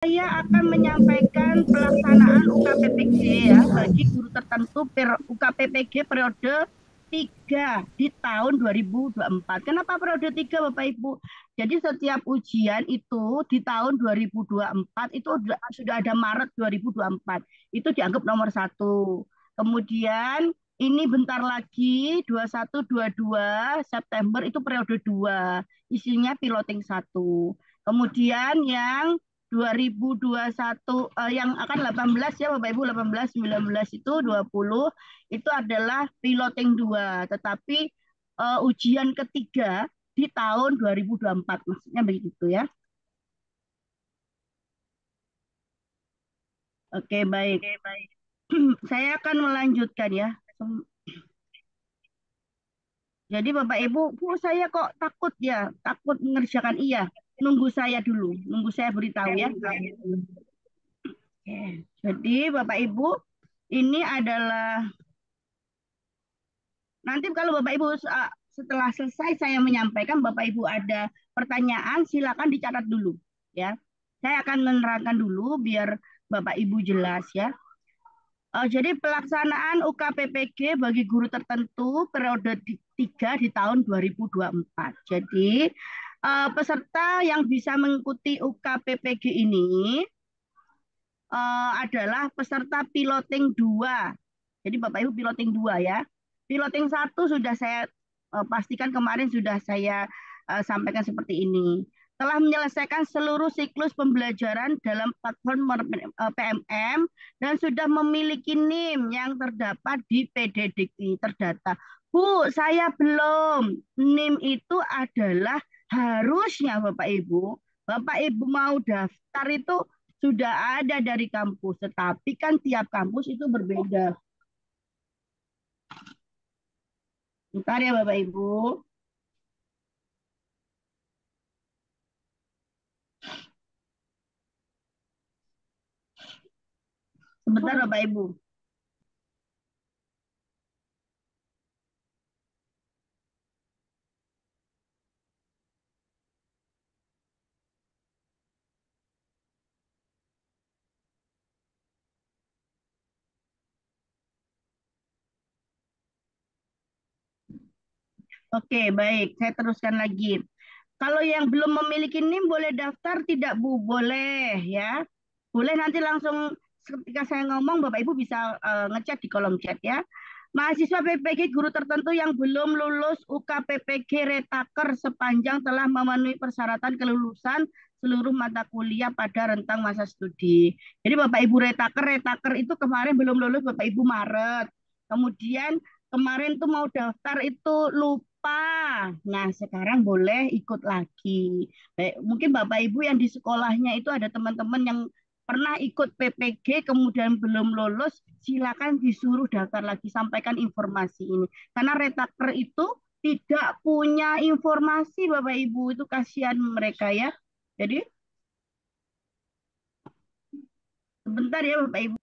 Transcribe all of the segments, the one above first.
Saya akan menyampaikan pelaksanaan UKPPG ya bagi guru tertentu UKPPG periode 3 di tahun 2024. Kenapa periode 3 Bapak Ibu? Jadi setiap ujian itu di tahun 2024 itu sudah ada Maret 2024. Itu dianggap nomor satu. Kemudian ini bentar lagi 21 22 September itu periode 2. Isinya piloting satu. Kemudian yang 2021 yang akan 18 ya Bapak Ibu 18 19 itu 20 itu adalah piloting 2 tetapi ujian ketiga di tahun 2024 maksudnya begitu ya. Oke, baik. Saya akan melanjutkan ya. Jadi Bapak Ibu, saya kok takut ya, takut mengerjakan iya. Nunggu saya dulu, nunggu saya beritahu ya. Oke. Jadi Bapak Ibu, ini adalah nanti kalau Bapak Ibu setelah selesai saya menyampaikan Bapak Ibu ada pertanyaan silakan dicatat dulu ya. Saya akan menerangkan dulu biar Bapak Ibu jelas ya. Jadi pelaksanaan UKPPG bagi guru tertentu periode 3 di tahun 2024. Jadi peserta yang bisa mengikuti UKPPG ini adalah peserta piloting 2. Jadi Bapak Ibu piloting 2 ya. Piloting satu sudah saya pastikan kemarin sudah saya sampaikan seperti ini. Telah menyelesaikan seluruh siklus pembelajaran dalam platform PMM dan sudah memiliki NIM yang terdapat di PDDikti terdata. Bu, saya belum. NIM itu adalah harusnya Bapak Ibu. Bapak Ibu mau daftar itu sudah ada dari kampus, tetapi kan tiap kampus itu berbeda. Bentar ya Bapak Ibu. Sebentar Bapak Ibu. Oke, baik. Saya teruskan lagi. Kalau yang belum memiliki NIM boleh daftar tidak Bu? Boleh ya. Boleh nanti langsung ketika saya ngomong Bapak Ibu bisa ngechat di kolom chat ya. Mahasiswa PPG guru tertentu yang belum lulus UKPPG Retaker sepanjang telah memenuhi persyaratan kelulusan seluruh mata kuliah pada rentang masa studi. Jadi Bapak Ibu Retaker itu kemarin belum lulus Bapak Ibu Maret. Kemudian kemarin tuh mau daftar itu lupa. Nah, sekarang boleh ikut lagi. Baik, mungkin Bapak Ibu yang di sekolahnya itu ada teman-teman yang pernah ikut PPG kemudian belum lulus, silakan disuruh daftar lagi, sampaikan informasi ini. Karena retaker itu tidak punya informasi Bapak Ibu, itu kasihan mereka ya. Jadi sebentar ya Bapak Ibu.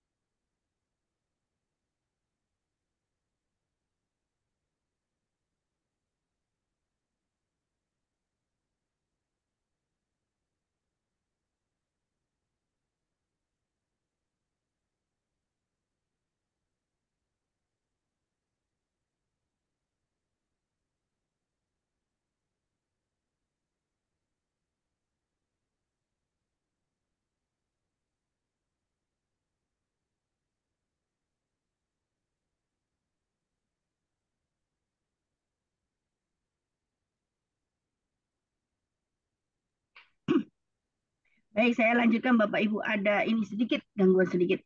Baik, saya lanjutkan Bapak Ibu, ada ini sedikit gangguan sedikit.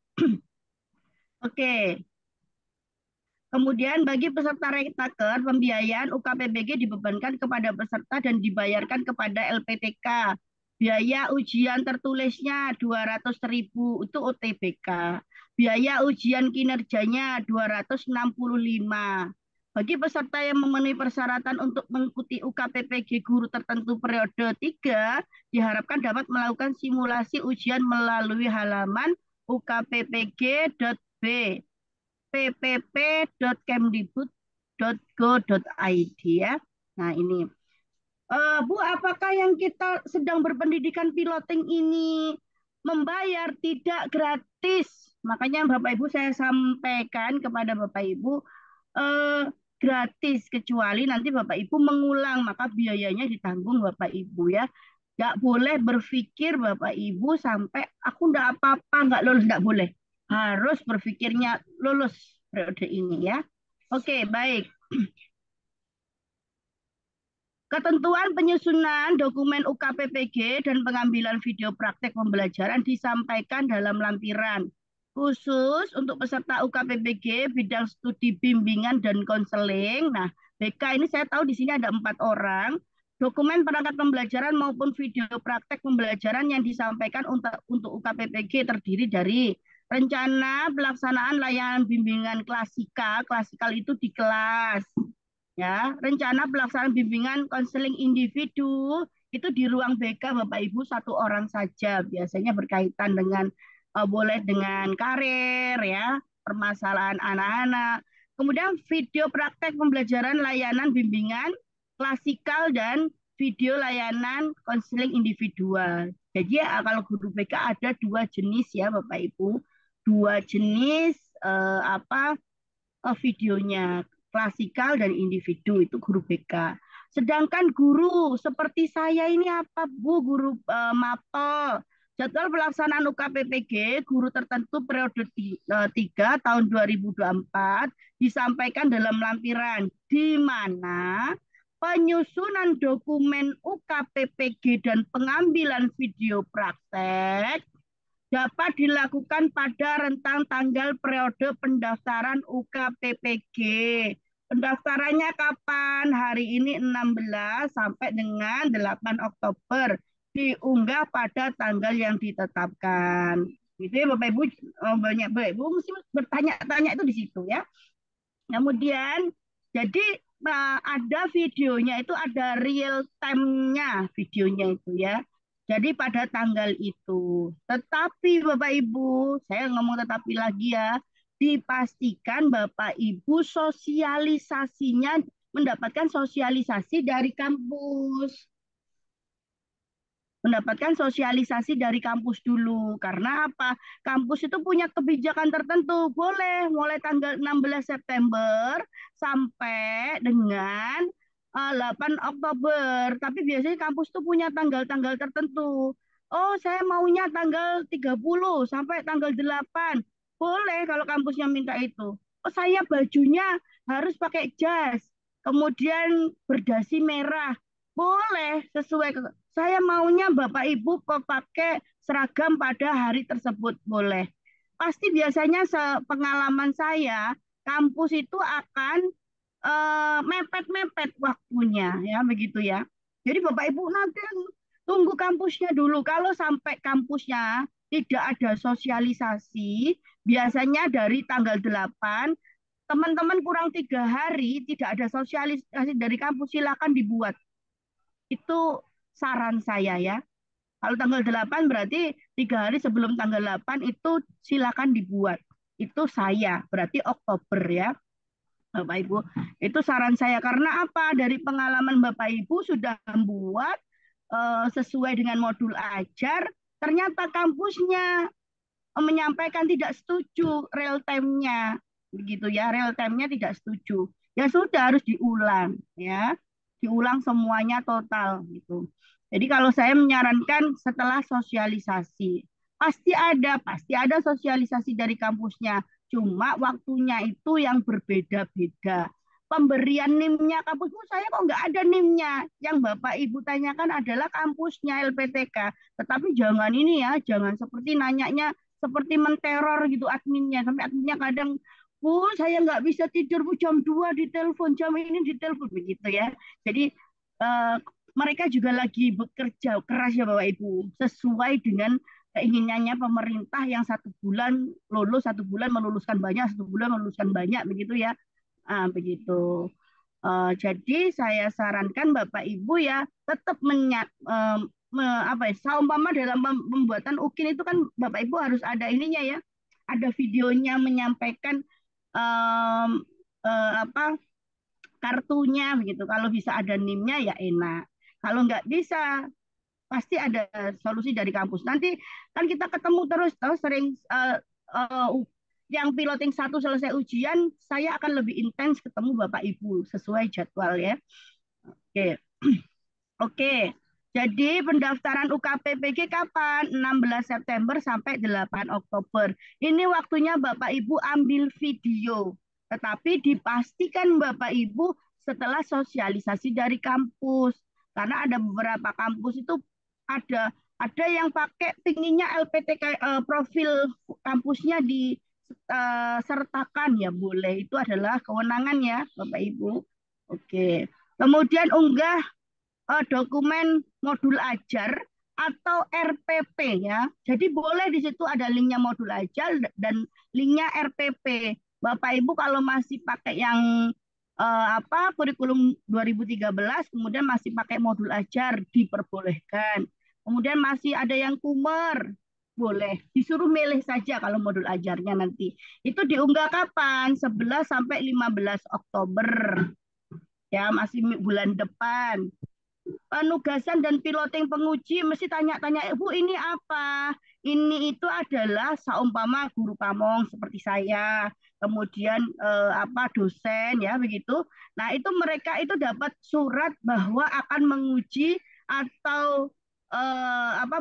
Oke, kemudian bagi peserta retaker, pembiayaan UKPBG dibebankan kepada peserta dan dibayarkan kepada LPTK. Biaya ujian tertulisnya 200.000 itu UTBK. Biaya ujian kinerjanya 265. Bagi peserta yang memenuhi persyaratan untuk mengikuti UKPPG guru tertentu periode 3, diharapkan dapat melakukan simulasi ujian melalui halaman ukppg.b ppp.kemdikbud.go.id ya. Nah ini, Bu, apakah yang kita sedang berpendidikan piloting ini membayar, tidak gratis. Makanya Bapak Ibu saya sampaikan kepada Bapak Ibu eh, gratis kecuali nanti Bapak Ibu mengulang maka biayanya ditanggung Bapak Ibu ya. Nggak boleh berpikir Bapak Ibu sampai aku nggak apa-apa nggak lulus nggak boleh. Harus berpikirnya lulus periode ini ya. Oke, baik. Ketentuan penyusunan dokumen UKPPG dan pengambilan video praktek pembelajaran disampaikan dalam lampiran. Khusus untuk peserta UKPPG bidang studi bimbingan dan konseling. Nah, BK ini saya tahu di sini ada 4 orang. Dokumen perangkat pembelajaran maupun video praktek pembelajaran yang disampaikan untuk UKPPG terdiri dari rencana pelaksanaan layanan bimbingan klasikal. Klasikal itu di kelas, ya, rencana pelaksanaan bimbingan konseling individu itu di ruang BK Bapak Ibu 1 orang saja, biasanya berkaitan dengan boleh dengan karir ya, permasalahan anak-anak. Kemudian video praktek pembelajaran layanan bimbingan klasikal dan video layanan konseling individual. Jadi ya, kalau guru BK ada 2 jenis ya Bapak Ibu, 2 jenis videonya, klasikal dan individu itu guru BK. Sedangkan guru seperti saya ini apa Bu, guru mapel. Jadwal pelaksanaan UKPPG guru tertentu periode 3 tahun 2024 disampaikan dalam lampiran di mana penyusunan dokumen UKPPG dan pengambilan video praktek dapat dilakukan pada rentang tanggal periode pendaftaran UKPPG. Pendaftarannya kapan? Hari ini 16 sampai dengan 8 Oktober. Diunggah pada tanggal yang ditetapkan. Gitu ya Bapak Ibu, banyak Bapak Ibu mesti bertanya-tanya itu di situ ya. Kemudian jadi ada videonya itu ada real time-nya videonya itu ya. Jadi pada tanggal itu. Tetapi Bapak Ibu, saya ngomong tetapi lagi ya, dipastikan Bapak Ibu sosialisasinya mendapatkan sosialisasi dari kampus, mendapatkan sosialisasi dari kampus dulu. Karena apa? Kampus itu punya kebijakan tertentu. Boleh mulai tanggal 16 September sampai dengan 8 Oktober. Tapi biasanya kampus itu punya tanggal-tanggal tertentu. Oh, saya maunya tanggal 30 sampai tanggal 8. Boleh kalau kampusnya minta itu. Oh, saya bajunya harus pakai jas. Kemudian berdasi merah. Boleh sesuai saya maunya Bapak Ibu kok pakai seragam pada hari tersebut boleh. Pasti biasanya sepengalaman saya, kampus itu akan mepet-mepet waktunya ya begitu ya. Jadi Bapak Ibu nanti tunggu kampusnya dulu. Kalau sampai kampusnya tidak ada sosialisasi, biasanya dari tanggal 8 teman-teman kurang 3 hari tidak ada sosialisasi dari kampus, silakan dibuat. Itu saran saya ya. Kalau tanggal 8 berarti 3 hari sebelum tanggal 8 itu silakan dibuat. Itu saya, berarti Oktober ya. Bapak Ibu, itu saran saya karena apa? Dari pengalaman Bapak Ibu sudah membuat sesuai dengan modul ajar, ternyata kampusnya menyampaikan tidak setuju real time-nya, begitu ya, real time-nya tidak setuju. Ya sudah harus diulang ya, diulang semuanya total gitu. Jadi kalau saya menyarankan setelah sosialisasi, pasti ada sosialisasi dari kampusnya. Cuma waktunya itu yang berbeda-beda. Pemberian NIM-nya kampusmu saya kok nggak ada NIM-nya. Yang Bapak Ibu tanyakan adalah kampusnya LPTK. Tetapi jangan ini ya, jangan seperti nanyanya seperti menteror gitu adminnya. Sampai adminnya kadang, Bu, saya nggak bisa tidur, Bu, jam 2 di telepon, jam ini di telepon, begitu ya. Jadi eh, mereka juga lagi bekerja keras ya Bapak Ibu, sesuai dengan keinginannya pemerintah yang 1 bulan lulus, 1 bulan meluluskan banyak, 1 bulan meluluskan banyak, begitu ya. Begitu. Jadi saya sarankan Bapak Ibu ya tetap apa ya, saumpama dalam pembuatan UKIN itu kan Bapak Ibu harus ada ininya ya, ada videonya menyampaikan um, apa kartunya begitu. Kalau bisa ada NIM-nya ya enak. Kalau nggak bisa pasti ada solusi dari kampus. Nanti kan kita ketemu terus, tahu sering uh, yang piloting satu selesai ujian, saya akan lebih intens ketemu Bapak Ibu sesuai jadwal ya. Oke. Oke. Jadi pendaftaran UKPPG kapan? 16 September sampai 8 Oktober. Ini waktunya Bapak Ibu ambil video. Tetapi dipastikan Bapak Ibu setelah sosialisasi dari kampus. Karena ada beberapa kampus itu ada yang pakai tingginya LPTK profil kampusnya disertakan ya boleh. Itu adalah kewenangan ya Bapak Ibu. Oke. Kemudian unggah dokumen modul ajar atau RPP ya. Jadi boleh di situ ada linknya modul ajar dan linknya RPP. Bapak Ibu kalau masih pakai yang kurikulum 2013 kemudian masih pakai modul ajar diperbolehkan. Kemudian masih ada yang kumer boleh disuruh milih saja kalau modul ajarnya nanti. Itu diunggah kapan? 11 sampai 15 Oktober. Ya, masih bulan depan. Penugasan dan piloting penguji mesti tanya-tanya, Bu ini apa? Ini itu adalah seumpama guru pamong seperti saya, kemudian dosen ya begitu. Nah itu mereka itu dapat surat bahwa akan menguji atau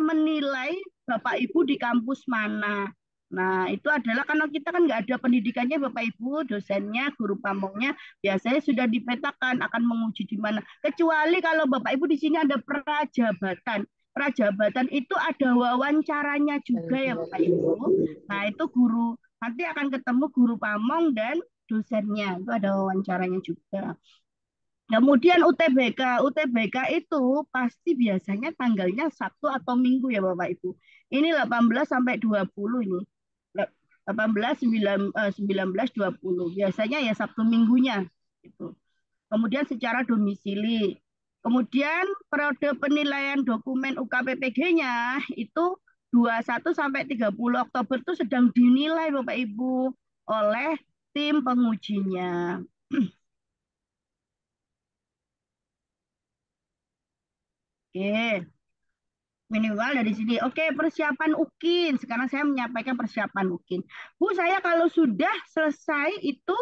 menilai Bapak Ibu di kampus mana. Nah, itu adalah karena kita kan nggak ada pendidikannya Bapak Ibu, dosennya, guru pamongnya, biasanya sudah dipetakan akan menguji di mana. Kecuali kalau Bapak Ibu di sini ada prajabatan. Prajabatan itu ada wawancaranya juga ya Bapak Ibu. Nah, itu guru, nanti akan ketemu guru pamong dan dosennya. Itu ada wawancaranya juga. Kemudian UTBK, UTBK itu pasti biasanya tanggalnya Sabtu atau Minggu ya Bapak Ibu. Ini 18 sampai 20 ini. 18, 19, 20. Biasanya ya Sabtu Minggunya. Gitu. Kemudian secara domisili. Kemudian periode penilaian dokumen UKPPG-nya itu 21 sampai 30 Oktober itu sedang dinilai Bapak Ibu oleh tim pengujinya. Oke, minimal dari sini. Oke, persiapan UKIN. Sekarang saya menyampaikan persiapan UKIN. Bu, saya kalau sudah selesai itu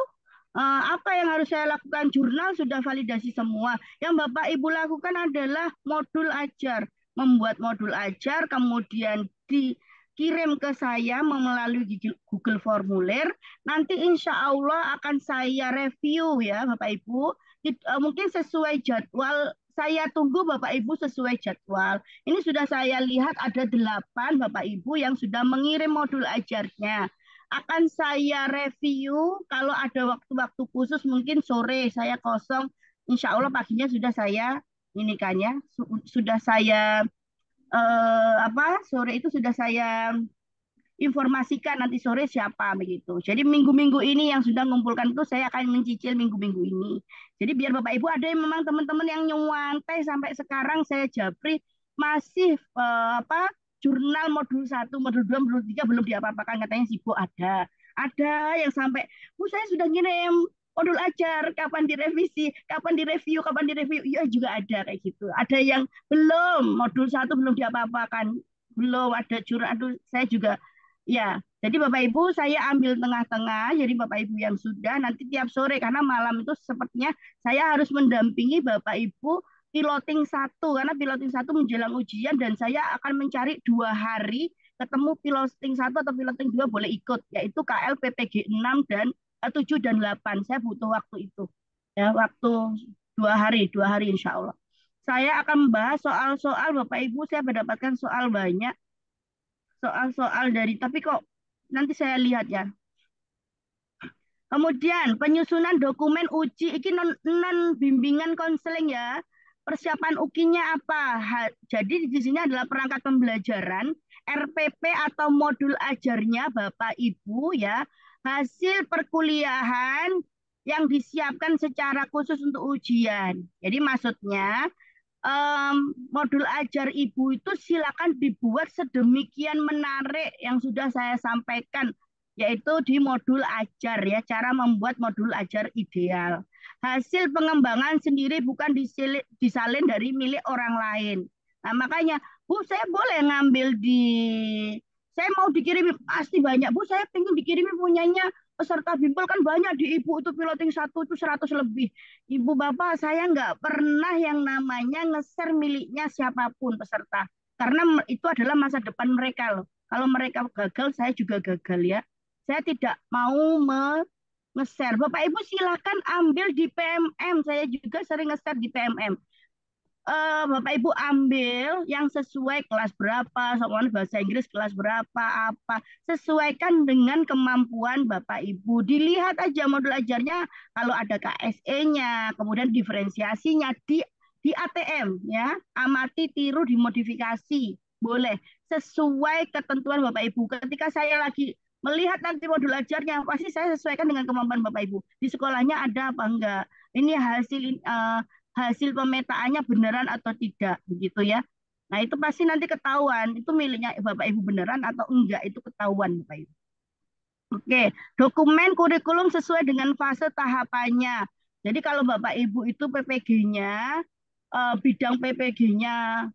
apa yang harus saya lakukan? Jurnal sudah validasi semua. Yang Bapak Ibu lakukan adalah modul ajar. Membuat modul ajar, kemudian dikirim ke saya melalui Google Formulir. Nanti insya Allah akan saya review ya Bapak Ibu. Mungkin sesuai jadwal, saya tunggu Bapak Ibu sesuai jadwal. Ini sudah saya lihat ada 8 Bapak Ibu yang sudah mengirim modul ajarnya. Akan saya review kalau ada waktu-waktu khusus mungkin sore saya kosong. Insya Allah paginya sudah saya ini kan ya, sudah saya sore itu sudah saya informasikan nanti sore siapa begitu. Jadi minggu-minggu ini yang sudah mengumpulkan itu saya akan mencicil minggu-minggu ini. Jadi biar Bapak Ibu ada yang memang teman-teman yang nyuantai sampai sekarang saya japri masih jurnal modul 1, modul 2, modul 3 belum diapa-apakan katanya sibuk ada. Ada yang sampai, Bu saya sudah ngirim modul ajar, kapan direvisi, kapan direview, kapan direview. Iya juga ada kayak gitu. Ada yang belum, modul 1 belum diapa-apakan. Belum ada jurnal, aduh saya juga. Ya, jadi Bapak Ibu saya ambil tengah-tengah, jadi Bapak Ibu yang sudah nanti tiap sore karena malam itu sepertinya saya harus mendampingi Bapak Ibu piloting satu karena piloting satu menjelang ujian dan saya akan mencari 2 hari ketemu piloting satu atau piloting 2 boleh ikut yaitu KL PPG 6 dan 7 dan 8. Saya butuh waktu itu. Ya, waktu 2 hari insya Allah. Saya akan membahas soal-soal Bapak Ibu saya mendapatkan soal banyak soal-soal dari tapi kok nanti saya lihat ya. Kemudian penyusunan dokumen uji ini non bimbingan konseling ya. Persiapan UKI-nya apa? Jadi di sini adalah perangkat pembelajaran, RPP atau modul ajarnya Bapak Ibu ya. Hasil perkuliahan yang disiapkan secara khusus untuk ujian. Jadi maksudnya modul ajar Ibu itu silakan dibuat sedemikian menarik yang sudah saya sampaikan, yaitu di modul ajar ya, cara membuat modul ajar ideal. Hasil pengembangan sendiri bukan disalin dari milik orang lain. Nah, makanya Bu, saya boleh ngambil di, saya mau dikirimi, pasti banyak. Bu, saya pengen dikirimi punyanya peserta bimbel kan banyak di Ibu itu piloting satu itu 100 lebih. Ibu Bapak, saya nggak pernah yang namanya nge-share miliknya siapapun peserta. Karena itu adalah masa depan mereka loh. Kalau mereka gagal, saya juga gagal ya. Saya tidak mau nge-share. Bapak Ibu silakan ambil di PMM. Saya juga sering nge-share di PMM. Bapak Ibu ambil yang sesuai kelas berapa, soalnya bahasa Inggris kelas berapa, apa, sesuaikan dengan kemampuan Bapak Ibu. Dilihat aja modul ajarnya, kalau ada KSE-nya, kemudian diferensiasinya di ATM ya, amati, tiru, dimodifikasi, boleh sesuai ketentuan Bapak Ibu. Ketika saya lagi melihat nanti modul ajarnya, pasti saya sesuaikan dengan kemampuan Bapak Ibu. Di sekolahnya ada apa enggak? Ini hasil pemetaannya beneran atau tidak begitu ya. Nah, itu pasti nanti ketahuan itu miliknya Bapak Ibu beneran atau enggak itu ketahuan Bapak Ibu. Oke, dokumen kurikulum sesuai dengan fase tahapannya. Jadi kalau Bapak Ibu itu PPG-nya bidang PPG-nya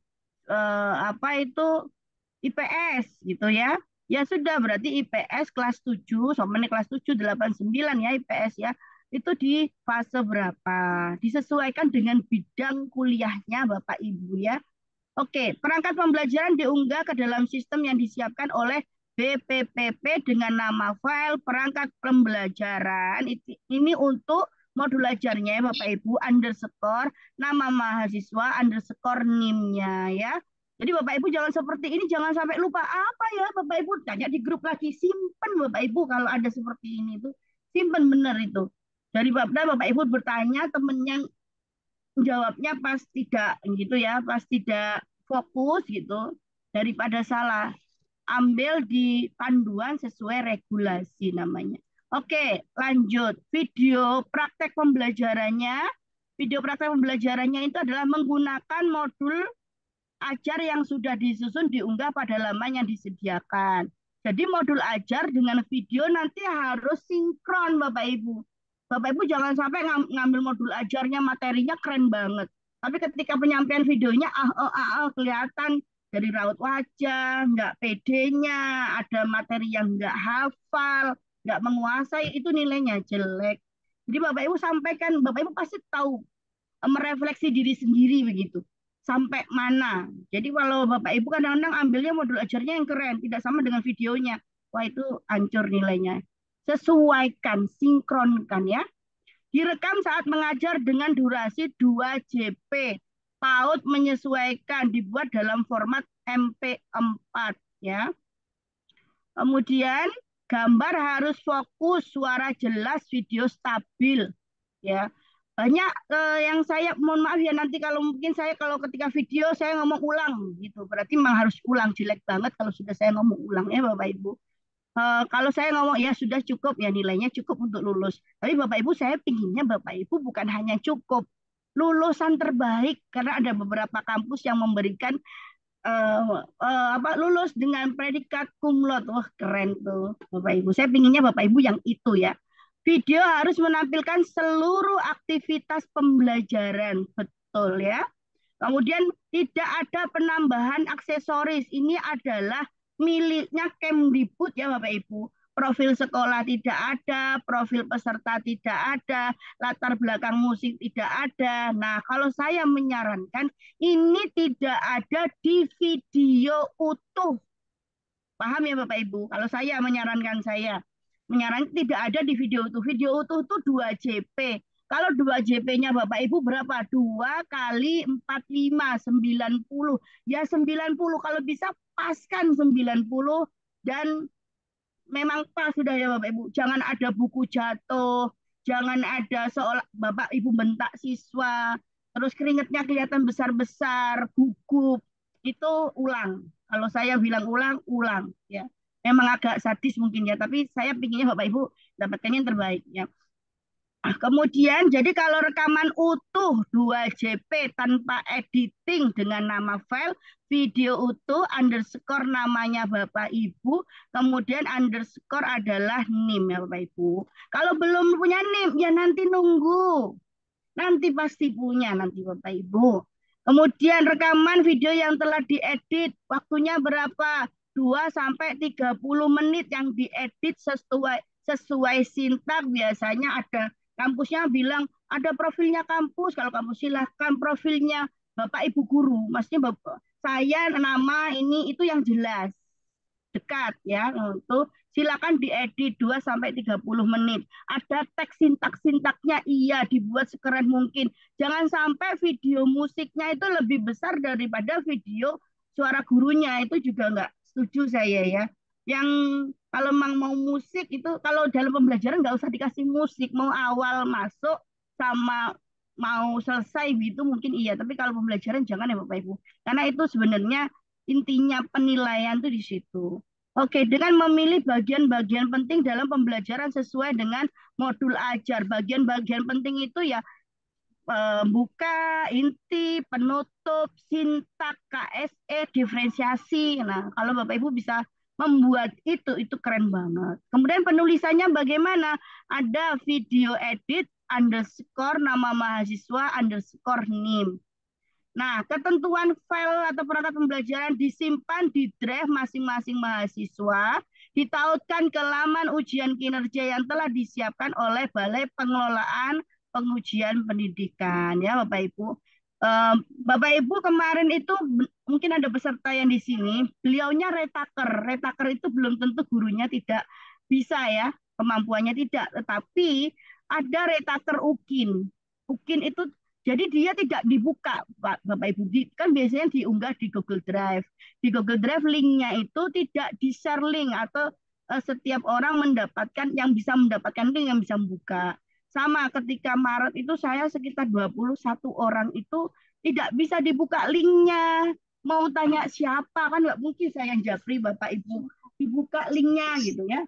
apa itu IPS gitu ya. Ya sudah berarti IPS kelas 7 sama ini kelas 7 8 9 ya IPS ya. Itu di fase berapa? Disesuaikan dengan bidang kuliahnya Bapak Ibu ya. Oke, perangkat pembelajaran diunggah ke dalam sistem yang disiapkan oleh BPPP dengan nama file perangkat pembelajaran. Ini untuk modul ajarnya ya Bapak Ibu, underscore nama mahasiswa, underscore NIM-nya ya. Jadi Bapak Ibu jangan seperti ini, jangan sampai lupa apa ya Bapak Ibu. Tanya di grup lagi, simpen Bapak Ibu kalau ada seperti ini tuh. Simpen benar itu. Dari Bapak Ibu bertanya, temennya jawabnya pas tidak gitu ya, pas tidak fokus gitu, daripada salah. Ambil di panduan sesuai regulasi namanya. Oke, lanjut. Video praktek pembelajarannya. Video praktek pembelajarannya itu adalah menggunakan modul ajar yang sudah disusun diunggah pada laman yang disediakan. Jadi modul ajar dengan video nanti harus sinkron Bapak Ibu. Bapak Ibu jangan sampai ngambil modul ajarnya materinya keren banget. Tapi ketika penyampaian videonya kelihatan dari raut wajah, nggak PD-nya, ada materi yang nggak hafal, nggak menguasai, itu nilainya jelek. Jadi Bapak Ibu sampaikan, Bapak Ibu pasti tahu merefleksi diri sendiri begitu. Sampai mana. Jadi kalau Bapak Ibu kadang-kadang ambilnya modul ajarnya yang keren, tidak sama dengan videonya. Wah itu hancur nilainya. Sesuaikan, sinkronkan ya. Direkam saat mengajar dengan durasi 2 JP. PAUD menyesuaikan, dibuat dalam format MP4 ya. Kemudian gambar harus fokus, suara jelas, video stabil ya. Banyak yang saya mohon maaf ya nanti kalau mungkin saya kalau ketika video saya ngomong ulang gitu. Berarti memang harus ulang, jelek banget kalau sudah saya ngomong ulang ya Bapak Ibu. Kalau saya ngomong ya sudah cukup ya nilainya cukup untuk lulus. Tapi Bapak Ibu saya pinginnya Bapak Ibu bukan hanya cukup lulusan terbaik karena ada beberapa kampus yang memberikan lulus dengan predikat cum laude. Wah keren tuh Bapak Ibu. Saya pinginnya Bapak Ibu yang itu ya. Video harus menampilkan seluruh aktivitas pembelajaran. Betul ya. Kemudian tidak ada penambahan aksesoris. Ini adalah miliknya Kemdikbud ya Bapak Ibu. Profil sekolah tidak ada, profil peserta tidak ada, latar belakang musik tidak ada. Nah, kalau saya menyarankan ini tidak ada di video utuh. Paham ya Bapak Ibu? Kalau saya menyarankan tidak ada di video utuh. Video utuh itu 2 JP. Kalau 2 JP-nya Bapak Ibu berapa? 2 kali 45, 90. Ya 90. Kalau bisa paskan 90 dan memang pas sudah ya Bapak Ibu. Jangan ada buku jatuh, jangan ada seolah Bapak Ibu bentak siswa, terus keringatnya kelihatan besar-besar, gugup. Itu ulang. Kalau saya bilang ulang, ulang ya. Memang agak sadis mungkin ya, tapi saya pinginnya Bapak Ibu dapatkan yang terbaik ya. Kemudian jadi kalau rekaman utuh 2 JP tanpa editing dengan nama file, video utuh underscore namanya Bapak Ibu, kemudian underscore adalah NIM ya Bapak Ibu. Kalau belum punya NIM ya nanti nunggu. Nanti pasti punya nanti Bapak Ibu. Kemudian rekaman video yang telah diedit, waktunya berapa? 2 sampai 30 menit yang diedit sesuai sintak. Biasanya ada kampusnya bilang ada profilnya kampus. Kalau kampus silahkan profilnya Bapak Ibu guru. Maksudnya Bapak, saya nama ini itu yang jelas dekat ya untuk silakan diedit 2 sampai 30 menit. Ada teks sintak-sintaknya iya dibuat sekeren mungkin. Jangan sampai video musiknya itu lebih besar daripada video suara gurunya. Itu juga nggak setuju saya ya. Yang kalau memang mau musik itu kalau dalam pembelajaran nggak usah dikasih musik. Mau awal masuk sama mau selesai gitu mungkin iya. Tapi kalau pembelajaran jangan ya Bapak Ibu. Karena itu sebenarnya intinya penilaian tuh di situ. Oke, dengan memilih bagian-bagian penting dalam pembelajaran sesuai dengan modul ajar. Bagian-bagian penting itu ya buka, inti, penutup, sintak, KSE, diferensiasi. Nah, kalau Bapak Ibu bisa membuat itu keren banget. Kemudian penulisannya bagaimana? Ada video edit underscore nama mahasiswa underscore NIM. Nah, ketentuan file atau perangkat pembelajaran disimpan di drive masing-masing mahasiswa, ditautkan ke laman ujian kinerja yang telah disiapkan oleh Balai Pengelolaan Pengujian Pendidikan. Ya, Bapak Ibu. Bapak Ibu kemarin itu mungkin ada peserta yang di sini, beliaunya retaker. Retaker itu belum tentu gurunya tidak bisa ya, kemampuannya tidak. Tetapi ada retaker UKIN. UKIN itu jadi dia tidak dibuka, Bapak Ibu. Kan biasanya diunggah di Google Drive. Di Google Drive linknya itu tidak di-share link atau setiap orang mendapatkan yang bisa mendapatkan link yang bisa membuka. Sama ketika Maret itu saya sekitar 21 orang itu tidak bisa dibuka linknya. Mau tanya siapa kan nggak mungkin saya yang japri Bapak Ibu dibuka linknya gitu ya.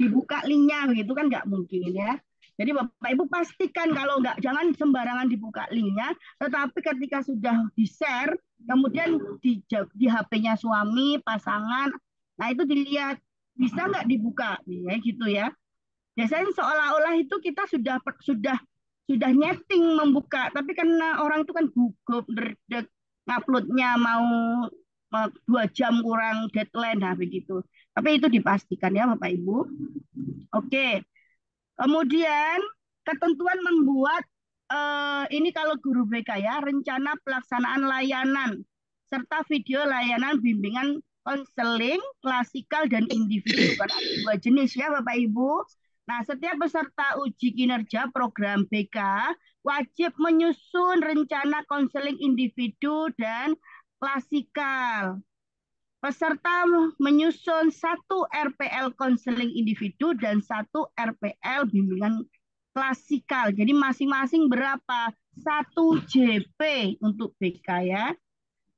Dibuka linknya gitu kan nggak mungkin ya. Jadi Bapak Ibu pastikan kalau nggak jangan sembarangan dibuka linknya, tetapi ketika sudah di-share, kemudian di HP-nya suami, pasangan, nah itu dilihat bisa nggak dibuka, ya gitu ya. Biasanya seolah-olah itu kita sudah nyeting membuka, tapi karena orang itu kan gugup, derdek, nguploadnya mau 2 jam kurang deadline, nah begitu. Tapi itu dipastikan ya Bapak Ibu. Oke, kemudian ketentuan membuat ini kalau guru BK ya, rencana pelaksanaan layanan serta video layanan bimbingan konseling, klasikal dan individu. Kan ada 2 jenis ya Bapak Ibu. Nah, setiap peserta uji kinerja program BK wajib menyusun rencana konseling individu dan klasikal. Peserta menyusun 1 RPL konseling individu dan 1 RPL bimbingan klasikal. Jadi masing-masing berapa? 1 JP untuk BK ya.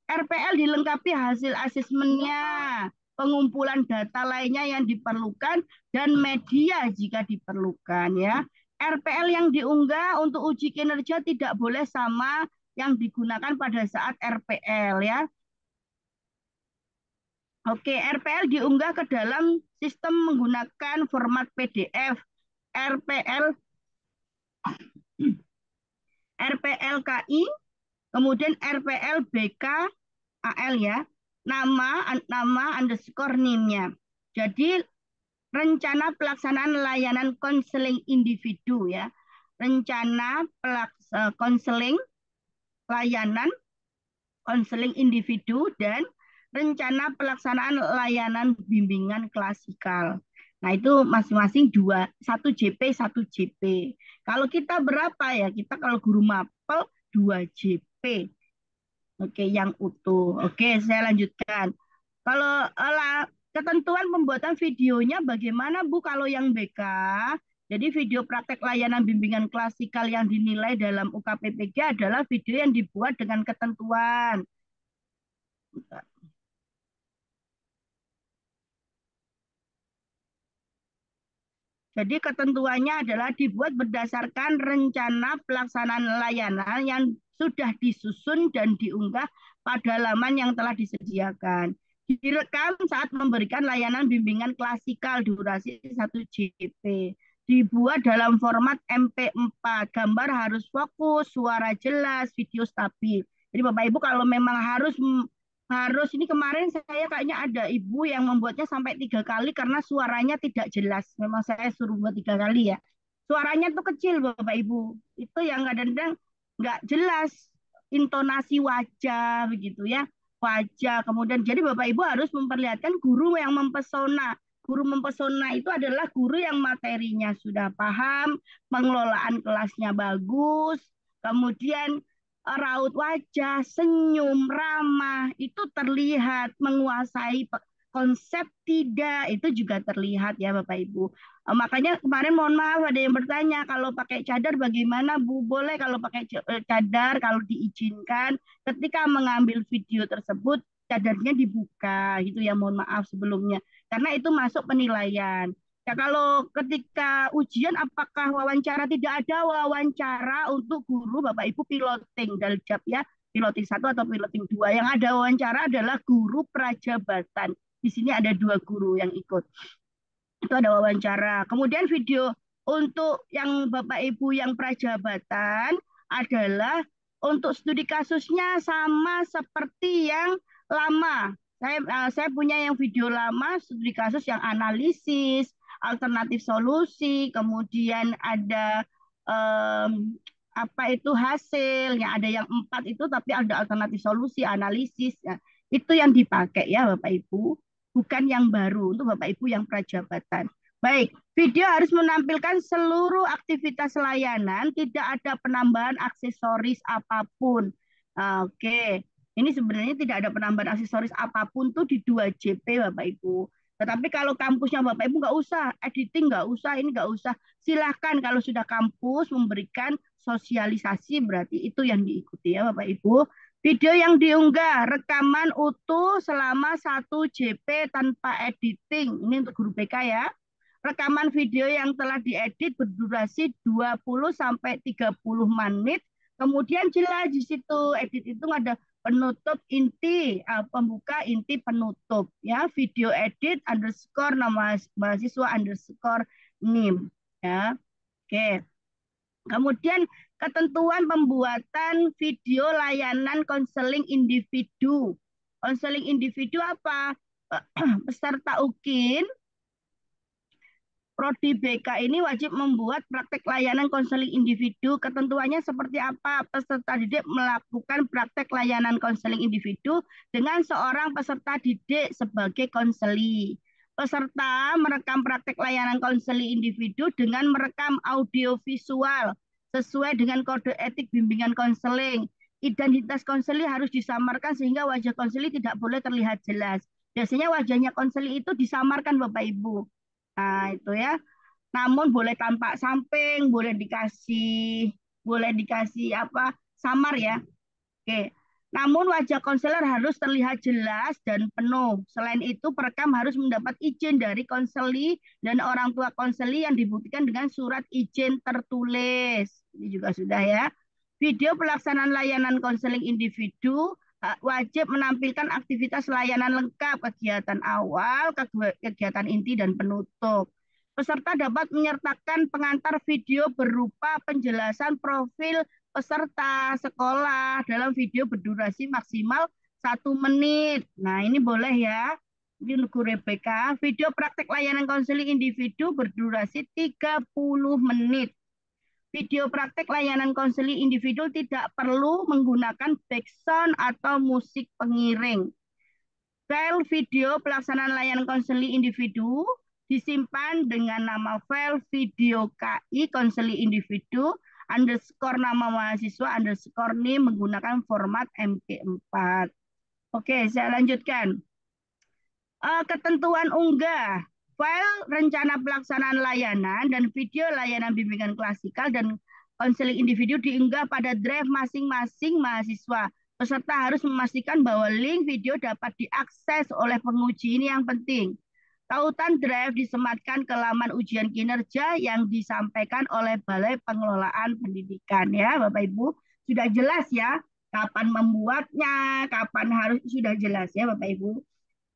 RPL dilengkapi hasil asesmennya, pengumpulan data lainnya yang diperlukan, dan media jika diperlukan ya. RPL yang diunggah untuk uji kinerja tidak boleh sama yang digunakan pada saat RPL ya. Oke, RPL diunggah ke dalam sistem menggunakan format PDF, RPL, RPLKI, kemudian RPL BK AL ya, nama underscore NIM-nya. Jadi rencana pelaksanaan layanan konseling individu ya, rencana konseling layanan konseling individu dan rencana pelaksanaan layanan bimbingan klasikal. Nah, itu masing-masing 1 JP, 1 JP. Kalau kita berapa ya? Kita kalau guru mapel 2 JP. Oke, yang utuh. Oke, saya lanjutkan. Kalau ketentuan pembuatan videonya bagaimana Bu kalau yang BK? Jadi video praktek layanan bimbingan klasikal yang dinilai dalam UKPPG adalah video yang dibuat dengan ketentuan. Jadi ketentuannya adalah dibuat berdasarkan rencana pelaksanaan layanan yang sudah disusun dan diunggah pada laman yang telah disediakan. Direkam saat memberikan layanan bimbingan klasikal durasi 1 JP. dibuat dalam format MP4. Gambar harus fokus, suara jelas, video stabil. Jadi Bapak Ibu kalau memang harus ini kemarin saya kayaknya ada ibu yang membuatnya sampai 3 kali karena suaranya tidak jelas. Memang saya suruh buat 3 kali ya. Suaranya tuh kecil Bapak Ibu. Itu yang kadang-kadang nggak jelas intonasi wajah begitu ya. Wajah kemudian jadi Bapak Ibu harus memperlihatkan guru yang mempesona. Guru mempesona itu adalah guru yang materinya sudah paham, pengelolaan kelasnya bagus, kemudian raut wajah, senyum, ramah, itu terlihat menguasai konsep tidak, itu juga terlihat ya Bapak Ibu. Makanya kemarin mohon maaf ada yang bertanya kalau pakai cadar bagaimana Bu? Boleh kalau pakai cadar kalau diizinkan ketika mengambil video tersebut cadarnya dibuka gitu ya mohon maaf sebelumnya karena itu masuk penilaian. Ya kalau ketika ujian apakah wawancara tidak ada wawancara untuk guru Bapak Ibu piloting daljab ya piloting 1 atau piloting 2 yang ada wawancara adalah guru prajabatan. Di sini ada 2 guru yang ikut. Itu ada wawancara. Kemudian video untuk yang Bapak Ibu yang prajabatan adalah untuk studi kasusnya sama seperti yang lama. Saya punya yang video lama studi kasus yang analisis, alternatif solusi, kemudian ada apa itu hasil, yang ada yang 4 itu tapi ada alternatif solusi, analisis. Ya. Itu yang dipakai ya Bapak Ibu bukan yang baru untuk Bapak Ibu yang prajabatan. Baik, video harus menampilkan seluruh aktivitas layanan, tidak ada penambahan aksesoris apapun. Oke, ini sebenarnya tidak ada penambahan aksesoris apapun tuh di 2JP Bapak Ibu. Tetapi kalau kampusnya Bapak Ibu nggak usah, editing nggak usah, ini nggak usah. Silahkan kalau sudah kampus memberikan sosialisasi berarti itu yang diikuti ya Bapak Ibu. Video yang diunggah, rekaman utuh selama 1 JP tanpa editing. Ini untuk guru BK ya. Rekaman video yang telah diedit berdurasi 20 sampai 30 menit. Kemudian jelas di situ edit itu ada penutup inti, pembuka inti penutup ya. Video edit underscore nama mahasiswa underscore NIM ya. Oke. Kemudian ketentuan pembuatan video layanan konseling individu. Konseling individu apa? Peserta UKIN, Prodi BK ini wajib membuat praktek layanan konseling individu. Ketentuannya seperti apa? Peserta didik melakukan praktek layanan konseling individu dengan seorang peserta didik sebagai konseli. Peserta merekam praktek layanan konseling individu dengan merekam audio visual sesuai dengan kode etik bimbingan konseling. Identitas konseli harus disamarkan sehingga wajah konseli tidak boleh terlihat jelas. Biasanya wajahnya konseli itu disamarkan Bapak Ibu. Nah, itu ya. Namun boleh tampak samping, boleh dikasih apa? Samar ya. Oke. Namun wajah konselor harus terlihat jelas dan penuh. Selain itu, perekam harus mendapat izin dari konseli dan orang tua konseli yang dibuktikan dengan surat izin tertulis. Ini juga sudah ya. Video pelaksanaan layanan konseling individu wajib menampilkan aktivitas layanan lengkap, kegiatan awal, kegiatan inti, dan penutup. Peserta dapat menyertakan pengantar video berupa penjelasan profil peserta sekolah dalam video berdurasi maksimal 1 menit. Nah, ini boleh ya. Ini untuk Rebecca. Video praktek layanan konseling individu berdurasi 30 menit. Video praktek layanan konseling individu tidak perlu menggunakan background atau musik pengiring. File video pelaksanaan layanan konseling individu disimpan dengan nama file video KI konseling individu underscore nama mahasiswa underscore NIM menggunakan format MP4. Oke, saya lanjutkan. Ketentuan unggah. File rencana pelaksanaan layanan dan video layanan bimbingan klasikal dan konseling individu diunggah pada drive masing-masing mahasiswa. Peserta harus memastikan bahwa link video dapat diakses oleh penguji. Ini yang penting. Tautan drive disematkan ke laman ujian kinerja yang disampaikan oleh Balai Pengelolaan Pendidikan. Ya, Bapak Ibu, sudah jelas ya kapan membuatnya, kapan harus sudah jelas ya Bapak Ibu.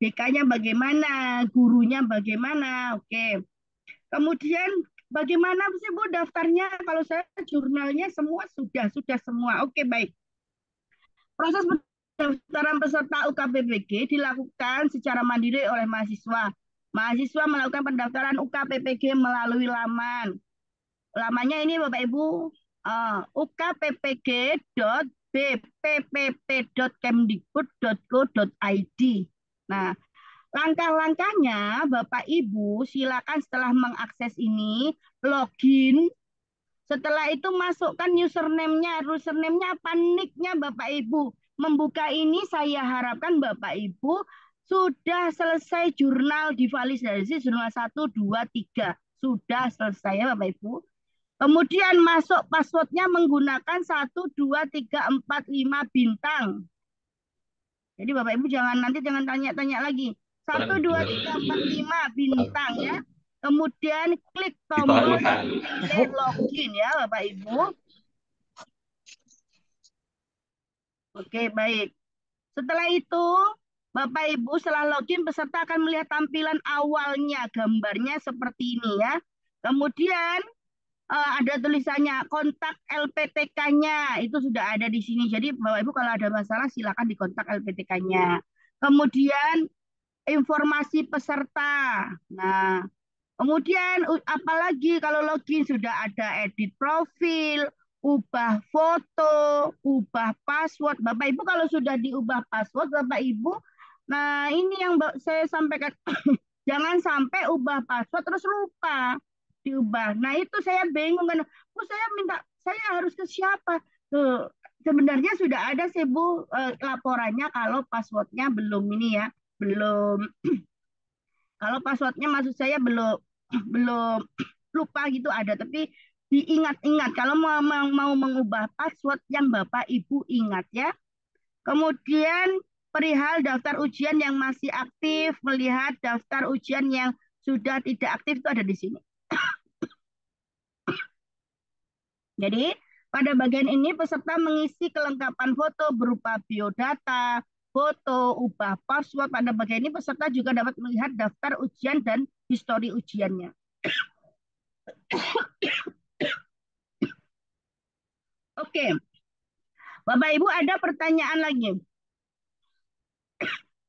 BK-nya bagaimana, gurunya bagaimana. Oke. Kemudian bagaimana sih Bu daftarnya? Kalau saya jurnalnya semua sudah semua. Oke, baik. Proses pendaftaran peserta UKPPG dilakukan secara mandiri oleh mahasiswa. Mahasiswa melakukan pendaftaran UKPPG melalui laman. Lamannya ini Bapak Ibu, ukpppg.bppp.kemdikbud.go.id. Nah, langkah-langkahnya Bapak Ibu silakan setelah mengakses ini login. Setelah itu masukkan username-nya apa, nick-nya Bapak Ibu. Membuka ini saya harapkan Bapak Ibu sudah selesai jurnal divalidasi jurnal 1, 2, 3. Sudah selesai ya Bapak Ibu. Kemudian masuk passwordnya menggunakan 1, 2, 3, 4, 5 bintang. Jadi Bapak Ibu jangan tanya-tanya lagi. 1, 2, 3, 4, 5 bintang ya. Kemudian klik tombol pilih login ya Bapak Ibu. Oke, baik. Setelah itu, Bapak Ibu setelah login peserta akan melihat tampilan awalnya, gambarnya seperti ini ya. Kemudian ada tulisannya kontak LPTK-nya, itu sudah ada di sini. Jadi Bapak Ibu kalau ada masalah silakan dikontak LPTK-nya. Kemudian informasi peserta. Nah, kemudian apalagi kalau login sudah ada edit profil, ubah foto, ubah password. Bapak Ibu kalau sudah diubah password Bapak Ibu, nah ini yang saya sampaikan, jangan sampai ubah password terus lupa diubah. Nah itu saya bingung kan, saya harus ke siapa? Tuh, sebenarnya sudah ada sih Bu laporannya kalau passwordnya belum ini ya, belum, kalau passwordnya maksud saya belum belum lupa gitu ada, tapi diingat-ingat kalau mau mengubah password yang Bapak Ibu ingat ya. Kemudian perihal daftar ujian yang masih aktif, melihat daftar ujian yang sudah tidak aktif itu ada di sini. Jadi pada bagian ini peserta mengisi kelengkapan foto berupa biodata, foto, ubah password. Pada bagian ini peserta juga dapat melihat daftar ujian dan histori ujiannya. Oke, Bapak Ibu ada pertanyaan lagi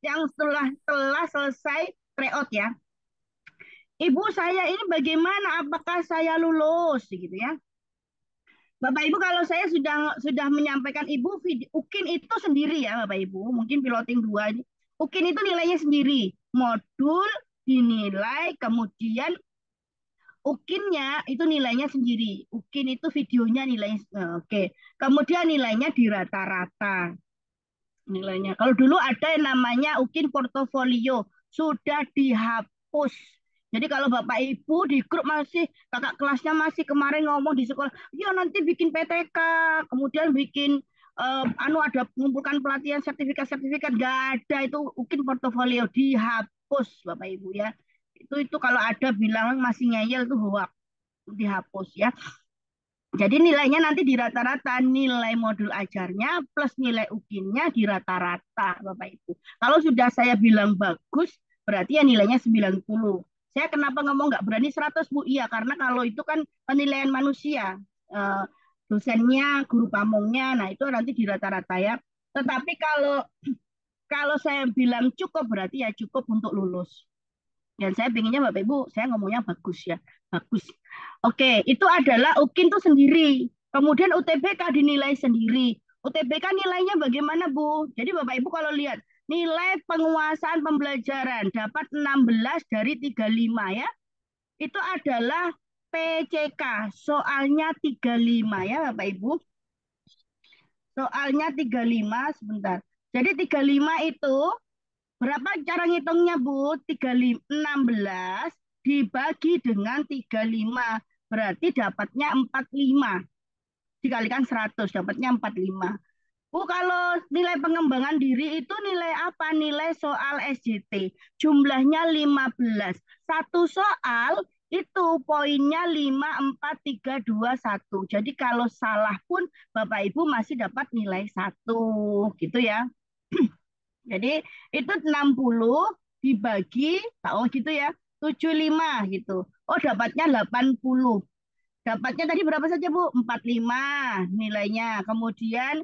yang telah selesai tryout ya. Ibu saya ini bagaimana? Apakah saya lulus gitu ya? Bapak Ibu kalau saya sudah menyampaikan Ibu UKIN itu sendiri ya Bapak Ibu, mungkin piloting 2 ini. UKIN itu nilainya sendiri. Modul dinilai, kemudian UKIN-nya itu nilainya sendiri. UKIN itu videonya nilainya oke. Kemudian nilainya di rata-rata. Nilainya. Kalau dulu ada yang namanya UKIN portofolio, sudah dihapus. Jadi kalau Bapak Ibu di grup masih, kakak kelasnya masih kemarin ngomong di sekolah, ya nanti bikin PTK, kemudian bikin ada mengumpulkan pelatihan sertifikat-sertifikat, nggak ada itu UKIN portofolio dihapus Bapak Ibu ya. Itu kalau ada bilang masih ngeyel itu hoax, dihapus ya. Jadi nilainya nanti di rata-rata, nilai modul ajarnya plus nilai UKIN-nya di rata-rata, Bapak Ibu. Kalau sudah saya bilang bagus, berarti ya nilainya 90. Saya kenapa ngomong nggak berani 100, Bu? Iya, karena kalau itu kan penilaian manusia. Eh, dosennya, guru pamongnya, nah itu nanti di rata-rata ya. Tetapi kalau kalau saya bilang cukup, berarti ya cukup untuk lulus. Dan saya pinginnya Bapak Ibu, saya ngomongnya bagus ya, bagus. Oke, itu adalah UKIN itu sendiri. Kemudian UTBK dinilai sendiri. UTBK nilainya bagaimana Bu? Jadi Bapak Ibu kalau lihat nilai penguasaan pembelajaran dapat 16 dari 35 ya. Itu adalah PCK, soalnya 35 ya Bapak Ibu. Soalnya 35 sebentar. Jadi 35 itu berapa cara ngitungnya, Bu? 16 dibagi dengan 35. Berarti dapatnya 45. Dikalikan 100, dapatnya 45. Bu, kalau nilai pengembangan diri itu nilai apa? Nilai soal SJT. Jumlahnya 15. Satu soal itu poinnya 5, 4, 3, 2, 1. Jadi kalau salah pun Bapak Ibu masih dapat nilai 1. Gitu ya. Jadi itu 60 dibagi, oh gitu ya. 75 gitu. Oh, dapatnya 80. Dapatnya tadi berapa saja, Bu? 45 nilainya. Kemudian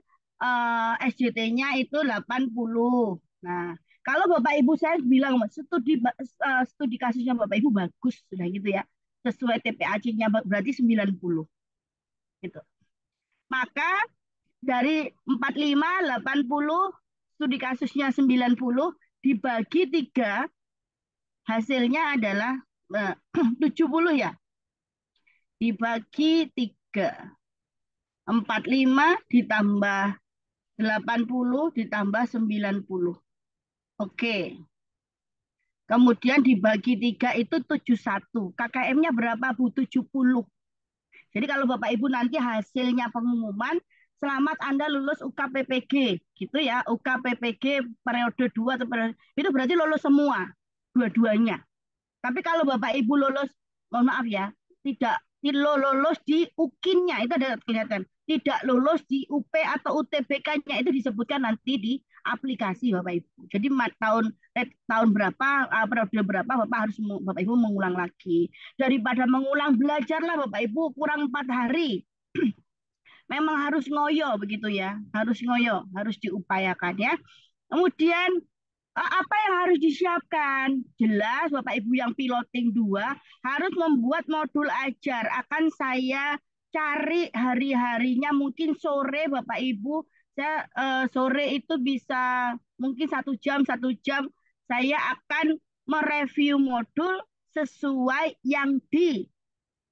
SJT-nya itu 80. Nah, kalau Bapak Ibu saya bilang studi kasusnya Bapak Ibu bagus sudah gitu ya. Sesuai TPAC-nya berarti 90 gitu. Maka dari 45, 80, studi kasusnya 90 dibagi 3, hasilnya adalah 70 ya. Dibagi 3. 45 ditambah 80 ditambah 90. Oke. Kemudian dibagi 3 itu 71. KKM-nya berapa, Bu? 70. Jadi kalau Bapak Ibu nanti hasilnya pengumuman, selamat Anda lulus UKPPG, gitu ya. UKPPG periode 2 atau periode, itu berarti lulus semua, dua-duanya. Tapi kalau Bapak Ibu lulus, mohon maaf ya, tidak lulus di UKIN-nya, itu ada kelihatan. Tidak lulus di UP atau UTBK-nya, itu disebutkan nanti di aplikasi Bapak Ibu. Jadi tahun berapa, periode berapa, Bapak Ibu mengulang lagi. Daripada mengulang, belajarlah Bapak Ibu kurang 4 hari. Memang harus ngoyo begitu ya, harus ngoyo, harus diupayakan ya. Kemudian apa yang harus disiapkan? Jelas Bapak Ibu yang piloting 2 harus membuat modul ajar. Akan saya cari hari-harinya mungkin sore Bapak Ibu. Saya sore itu bisa mungkin 1 jam saya akan mereview modul sesuai yang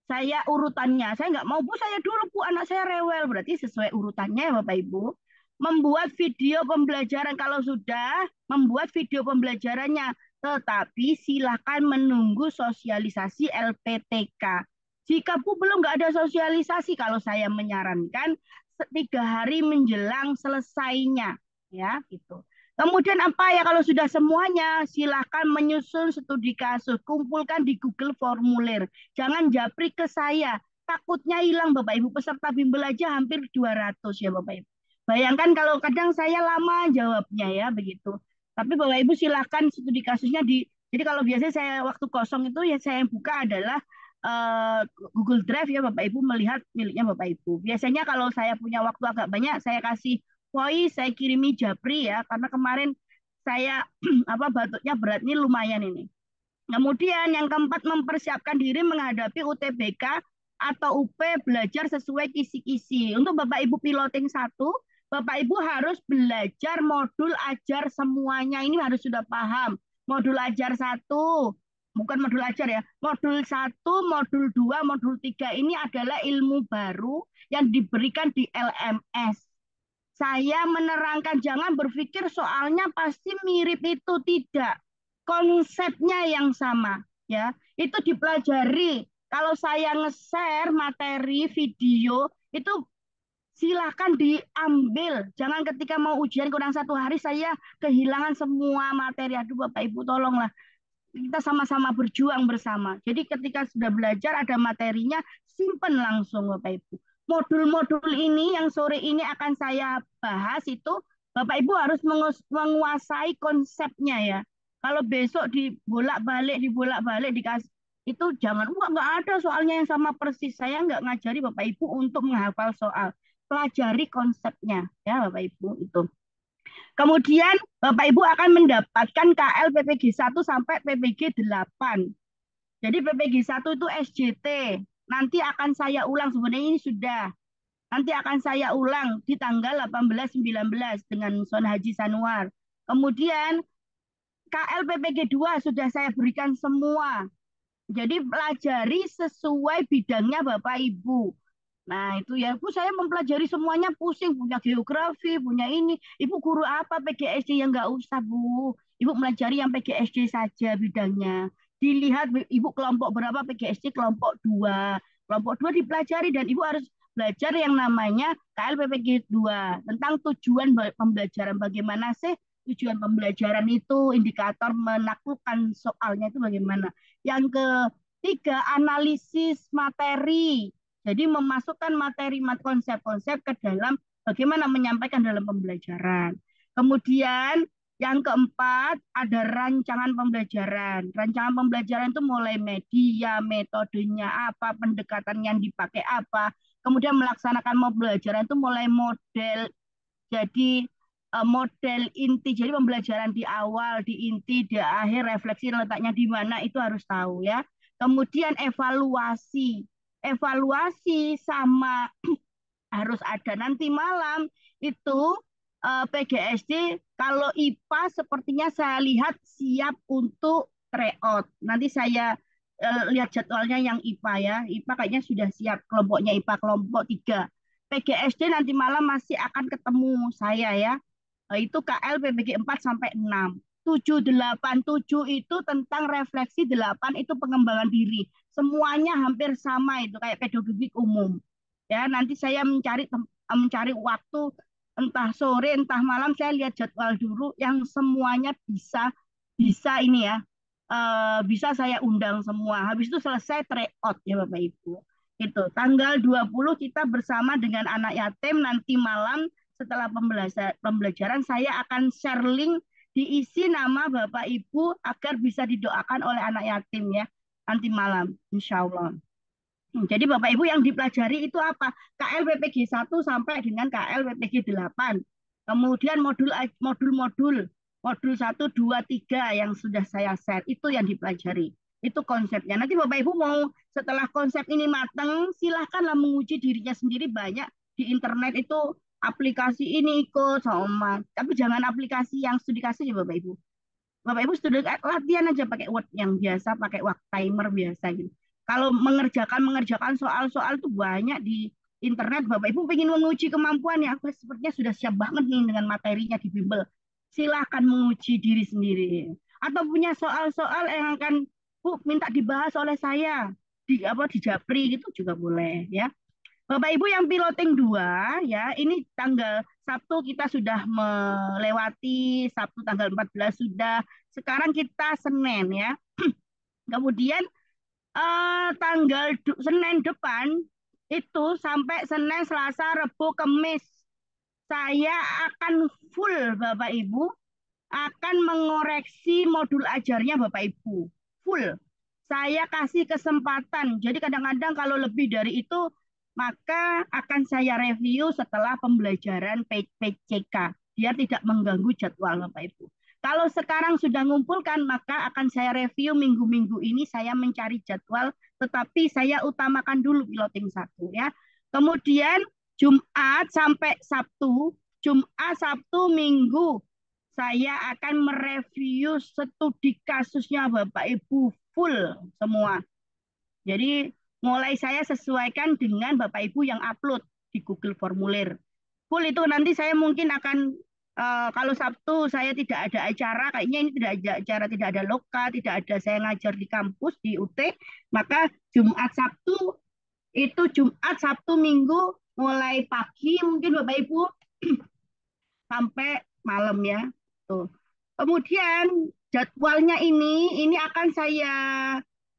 saya urutannya. Saya nggak mau, Bu, saya dulu, Bu, anak saya rewel. Berarti sesuai urutannya ya Bapak Ibu. Membuat video pembelajaran kalau sudah, membuat video pembelajarannya. Tetapi silakan menunggu sosialisasi LPTK. Jika Bu belum nggak ada sosialisasi, kalau saya menyarankan 3 hari menjelang selesainya. Ya, gitu. Kemudian apa ya kalau sudah semuanya, silakan menyusun studi kasus, kumpulkan di Google Formulir. Jangan japri ke saya. Takutnya hilang Bapak Ibu, peserta bimbel aja hampir 200 ya Bapak Ibu. Bayangkan kalau kadang saya lama jawabnya ya begitu. Tapi Bapak Ibu silakan studi kasusnya jadi kalau biasanya saya waktu kosong itu ya saya yang buka adalah Google Drive ya Bapak Ibu, melihat miliknya Bapak Ibu. Biasanya kalau saya punya waktu agak banyak saya kasih voice, saya kirimi japri ya karena kemarin saya batuknya berat ini lumayan ini. Kemudian yang keempat, mempersiapkan diri menghadapi UTBK atau UP, belajar sesuai kisi-kisi. Untuk Bapak Ibu piloting 1, Bapak Ibu harus belajar modul ajar semuanya. Ini harus sudah paham. Modul ajar 1, bukan modul ajar ya. Modul 1, modul 2, modul 3 ini adalah ilmu baru yang diberikan di LMS. Saya menerangkan jangan berpikir soalnya pasti mirip, itu tidak. Konsepnya yang sama ya. Itu dipelajari. Kalau saya nge-share materi video itu silahkan diambil. Jangan ketika mau ujian kurang 1 hari saya kehilangan semua materi. Aduh Bapak Ibu tolonglah. Kita sama-sama berjuang bersama. Jadi ketika sudah belajar ada materinya, simpen langsung Bapak Ibu. Modul-modul ini yang sore ini akan saya bahas itu Bapak Ibu harus menguasai konsepnya ya. Kalau besok dibolak-balik dikasih itu jangan, nggak ada soalnya yang sama persis. Saya nggak ngajari Bapak Ibu untuk menghafal soal. Pelajari konsepnya ya Bapak Ibu itu. Kemudian Bapak Ibu akan mendapatkan KL PPG 1 sampai PPG 8. Jadi PPG 1 itu SJT. Nanti akan saya ulang, sebenarnya ini sudah. Nanti akan saya ulang di tanggal 18-19 dengan Son Haji Sanwar. Kemudian KL PPG 2 sudah saya berikan semua. Jadi pelajari sesuai bidangnya Bapak Ibu. Nah itu ya, Bu saya mempelajari semuanya pusing, punya geografi, punya ini. Ibu guru apa PGSD yang nggak usah Bu. Ibu melajari yang PGSD saja bidangnya. Dilihat Ibu kelompok berapa PGSD, kelompok 2. Kelompok 2 dipelajari dan Ibu harus belajar yang namanya KLPPG 2. Tentang tujuan pembelajaran, bagaimana sih tujuan pembelajaran itu, indikator menaklukkan soalnya itu bagaimana. Yang ketiga, analisis materi. Jadi memasukkan materi konsep-konsep ke dalam bagaimana menyampaikan dalam pembelajaran. Kemudian Yang keempat, ada rancangan pembelajaran. Rancangan pembelajaran itu mulai media, metodenya apa, pendekatan yang dipakai apa, kemudian melaksanakan pembelajaran itu mulai model. Jadi model inti, jadi pembelajaran di awal, di inti, di akhir, refleksi letaknya di mana itu harus tahu ya. Kemudian evaluasi, evaluasi sama harus ada nanti malam itu PGSD. Kalau IPA sepertinya saya lihat siap untuk tryout. Nanti saya lihat jadwalnya yang IPA ya. IPA kayaknya sudah siap kelompoknya IPA kelompok 3. PGSD nanti malam masih akan ketemu saya ya. Itu KL PPG 4 sampai 6. 7, 8, 7 itu tentang refleksi, 8 itu pengembangan diri. Semuanya hampir sama itu kayak pedagogik umum. Ya, nanti saya mencari waktu entah sore entah malam saya lihat jadwal dulu yang semuanya bisa bisa ini ya. Bisa saya undang semua. Habis itu selesai tryout ya Bapak Ibu. Itu tanggal 20 kita bersama dengan anak yatim nanti malam setelah pembelajaran saya akan share link diisi nama Bapak Ibu agar bisa didoakan oleh anak yatim ya nanti malam insya Allah. Jadi Bapak Ibu yang dipelajari itu apa? KL PPG 1 sampai dengan KL PPG 8. Kemudian modul-modul, modul 1, 2, 3 yang sudah saya share, itu yang dipelajari. Itu konsepnya. Nanti Bapak Ibu mau setelah konsep ini matang, silahkanlah menguji dirinya sendiri banyak di internet itu aplikasi ini ikut sama. Tapi jangan aplikasi yang studi kasus ya Bapak Ibu. Bapak Ibu sudah latihan aja pakai Word yang biasa, pakai waktu timer biasa gitu. Kalau mengerjakan soal-soal tuh banyak di internet, Bapak Ibu pengen menguji kemampuan ya, aku sepertinya sudah siap banget nih dengan materinya di Bimbel. Silahkan menguji diri sendiri. Atau punya soal-soal yang akan Bu minta dibahas oleh saya di apa di Japri gitu juga boleh ya. Bapak Ibu yang piloting 2 ya, ini tanggal Sabtu kita sudah melewati, Sabtu tanggal 14 sudah. Sekarang kita Senin ya. Kemudian Senin depan itu sampai Senin, Selasa, Rabu, Kamis saya akan full Bapak Ibu akan mengoreksi modul ajarnya Bapak Ibu. Full. Saya kasih kesempatan. Jadi kadang-kadang kalau lebih dari itu, maka akan saya review setelah pembelajaran PCK. Dia tidak mengganggu jadwal Bapak Ibu. Kalau sekarang sudah ngumpulkan, maka akan saya review minggu-minggu ini saya mencari jadwal, tetapi saya utamakan dulu piloting 1 ya. Kemudian Jumat sampai Sabtu, Jumat, Sabtu, Minggu saya akan mereview studi kasusnya Bapak Ibu full semua. Jadi mulai saya sesuaikan dengan Bapak Ibu yang upload di Google Formulir. Full itu nanti saya mungkin akan kalau Sabtu saya tidak ada acara, kayaknya ini tidak ada acara, tidak ada loka, tidak ada saya ngajar di kampus di UT, maka Jumat Sabtu itu Jumat Sabtu Minggu mulai pagi mungkin Bapak Ibu sampai malam ya. Tuh. Kemudian jadwalnya ini akan saya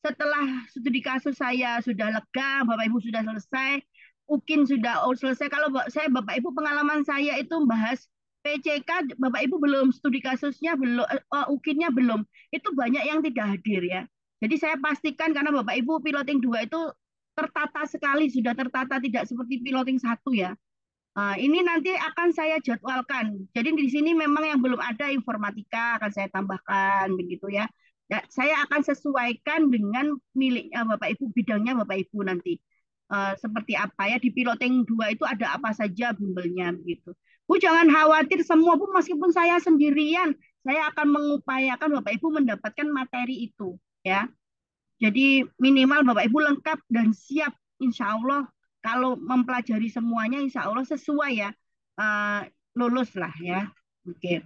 setelah studi kasus saya sudah lega, Bapak Ibu sudah selesai, UKIN sudah selesai. Kalau saya Bapak Ibu pengalaman saya itu bahas PCK, Bapak Ibu belum studi kasusnya belum, UKIN-nya belum. Itu banyak yang tidak hadir ya. Jadi saya pastikan karena Bapak Ibu piloting 2 itu tertata sekali, sudah tertata tidak seperti piloting 1 ya. Nah, ini nanti akan saya jadwalkan. Jadi di sini memang yang belum ada informatika akan saya tambahkan begitu ya. Ya, saya akan sesuaikan dengan miliknya Bapak Ibu, bidangnya Bapak Ibu nanti. Seperti apa ya di piloting 2 itu ada apa saja bimbelnya begitu. Bu jangan khawatir semua Bu meskipun saya sendirian, saya akan mengupayakan Bapak Ibu mendapatkan materi itu ya. Jadi minimal Bapak Ibu lengkap dan siap insya Allah kalau mempelajari semuanya insya Allah sesuai ya uh, lulus lah ya. Oke.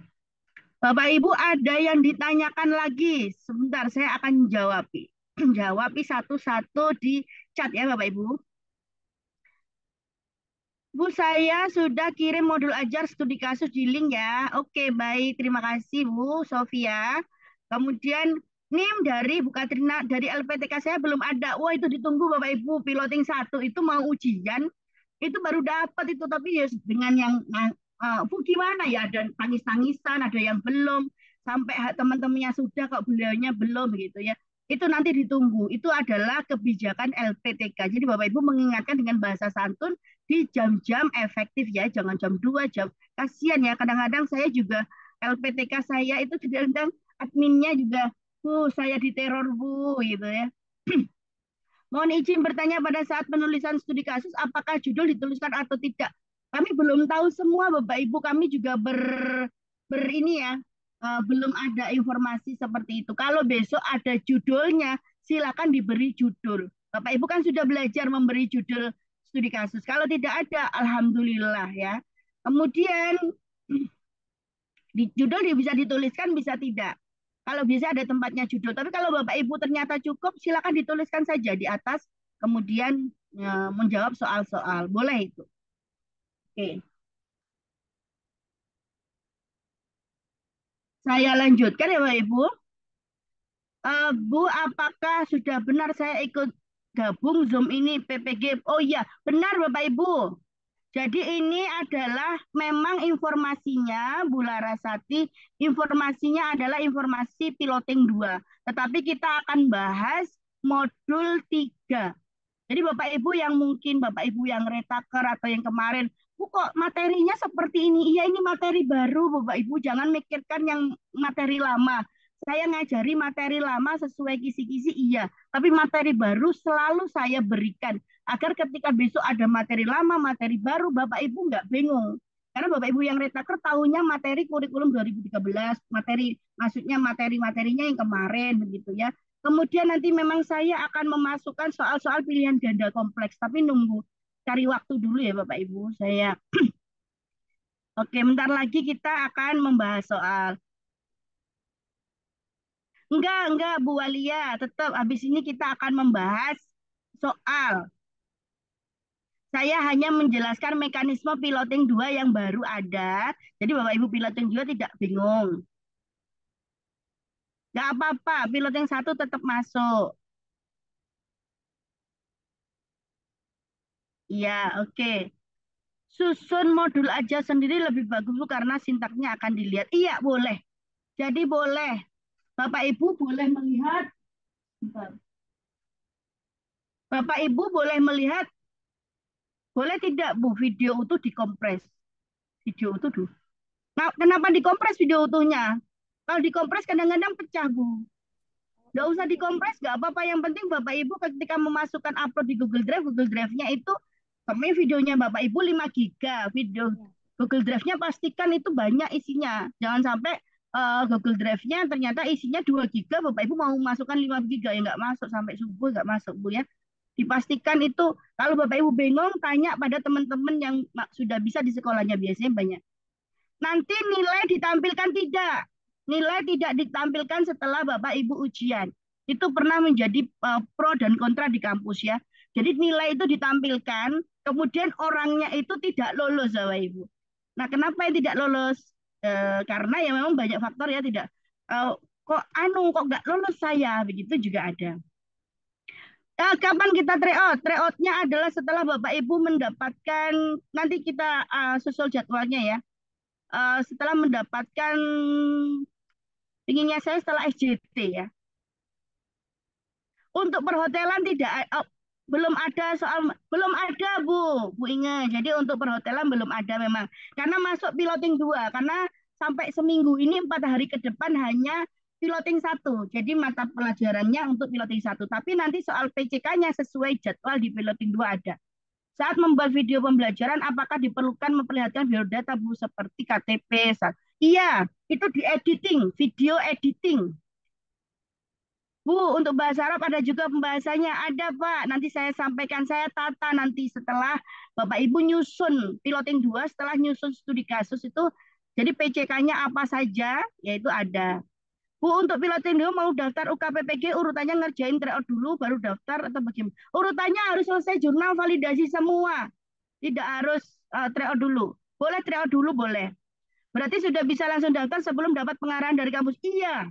Bapak Ibu ada yang ditanyakan lagi. Sebentar saya akan jawab. Jawab satu-satu di chat ya Bapak Ibu. Bu saya sudah kirim modul ajar studi kasus di link ya. Oke baik terima kasih Bu Sofia. Kemudian NIM dari Bu Katrina dari LPTK saya belum ada. Wah itu ditunggu Bapak Ibu piloting 1 itu mau ujian itu baru dapat itu tapi ya dengan yang Bu gimana ya, ada tangis-tangisan, ada yang belum, sampai teman-temannya sudah kok beliaunya belum gitu ya. Itu nanti ditunggu. Itu adalah kebijakan LPTK. Jadi Bapak Ibu mengingatkan dengan bahasa santun di jam-jam efektif ya, jangan jam 2 jam. Kasihan ya, kadang-kadang saya juga LPTK saya itu kadang-kadang adminnya juga, Bu, saya diteror Bu gitu ya. Mohon izin bertanya pada saat penulisan studi kasus, apakah judul dituliskan atau tidak? Kami belum tahu semua, Bapak Ibu. Kami juga ber ini ya, belum ada informasi seperti itu. Kalau besok ada judulnya, silakan diberi judul. Bapak Ibu kan sudah belajar memberi judul studi kasus. Kalau tidak ada, alhamdulillah ya. Kemudian di judul bisa dituliskan, bisa tidak. Kalau bisa ada tempatnya judul. Tapi kalau Bapak Ibu ternyata cukup, silakan dituliskan saja di atas, kemudian menjawab soal-soal. Boleh itu. Oke, saya lanjutkan ya Bapak Ibu. Bu, apakah sudah benar saya ikut gabung Zoom ini PPG? Oh iya, benar Bapak Ibu. Jadi ini adalah memang informasinya, Bu Larasati, informasinya adalah informasi piloting 2. Tetapi kita akan bahas modul 3. Jadi Bapak Ibu yang mungkin Bapak Ibu yang retaker atau yang kemarin, Bu kok materinya seperti ini? Iya ini materi baru Bapak Ibu, jangan mikirkan yang materi lama. Saya ngajari materi lama sesuai kisi-kisi iya, tapi materi baru selalu saya berikan agar ketika besok ada materi lama, materi baru, Bapak Ibu nggak bingung. Karena Bapak Ibu yang retaker tahunya materi kurikulum 2013, materi maksudnya materi-materinya yang kemarin begitu ya. Kemudian nanti memang saya akan memasukkan soal-soal pilihan ganda kompleks, tapi nunggu cari waktu dulu ya Bapak Ibu. Saya oke, bentar lagi kita akan membahas soal. Enggak Bu Walia, tetap habis ini kita akan membahas soal. Saya hanya menjelaskan mekanisme piloting 2 yang baru ada. Jadi Bapak Ibu piloting 2 tidak bingung. Enggak apa-apa, piloting 1 tetap masuk. Iya, oke. Susun modul aja sendiri lebih bagus Bu karena sintaknya akan dilihat. Iya, boleh. Jadi boleh. Bapak Ibu boleh melihat. Bapak Ibu boleh melihat. Boleh tidak Bu video utuh dikompres. Video utuh dulu. Nah, kenapa dikompres video utuhnya? Kalau dikompres kadang-kadang pecah Bu. Nggak usah dikompres, nggak apa-apa. Yang penting Bapak Ibu ketika memasukkan upload di Google Drive-nya itu, kami videonya Bapak Ibu 5 giga, video Google Drive-nya pastikan itu banyak isinya. Jangan sampai Google Drive-nya ternyata isinya 2 giga, Bapak Ibu mau masukkan 5 giga, ya nggak masuk, sampai subuh nggak masuk Bu ya. Dipastikan itu, kalau Bapak Ibu bingung, tanya pada teman-teman yang sudah bisa di sekolahnya, biasanya banyak. Nanti nilai ditampilkan tidak? Nilai tidak ditampilkan setelah Bapak Ibu ujian. Itu pernah menjadi pro dan kontra di kampus ya. Jadi nilai itu ditampilkan, kemudian orangnya itu tidak lolos Bapak Ibu. Nah, kenapa yang tidak lolos? Karena ya memang banyak faktor ya, tidak kok nggak lolos saya, begitu juga ada. Kapan kita tryout? Tryoutnya adalah setelah Bapak Ibu mendapatkan, nanti kita susul jadwalnya ya. Setelah mendapatkan, inginnya saya setelah SJT ya. Untuk perhotelan tidak, belum ada soal, belum ada Bu Inge. Jadi untuk perhotelan belum ada memang. Karena masuk piloting 2, karena sampai seminggu ini 4 hari ke depan hanya piloting 1. Jadi mata pelajarannya untuk piloting 1. Tapi nanti soal PCK-nya sesuai jadwal di piloting 2 ada. Saat membuat video pembelajaran, apakah diperlukan memperlihatkan biodata Bu seperti KTP? Iya, itu di editing, video editing. Bu, untuk bahasa Arab ada juga pembahasannya. Ada, Pak. Nanti saya sampaikan, saya tata nanti setelah Bapak Ibu nyusun piloting 2, setelah nyusun studi kasus itu, jadi PCK-nya apa saja, yaitu ada. Bu, untuk piloting 2 mau daftar UKPPG, urutannya ngerjain tryout dulu, baru daftar atau bagaimana? Urutannya harus selesai jurnal validasi semua. Tidak harus tryout dulu. Boleh tryout dulu, boleh. Berarti sudah bisa langsung daftar sebelum dapat pengarahan dari kampus. Iya.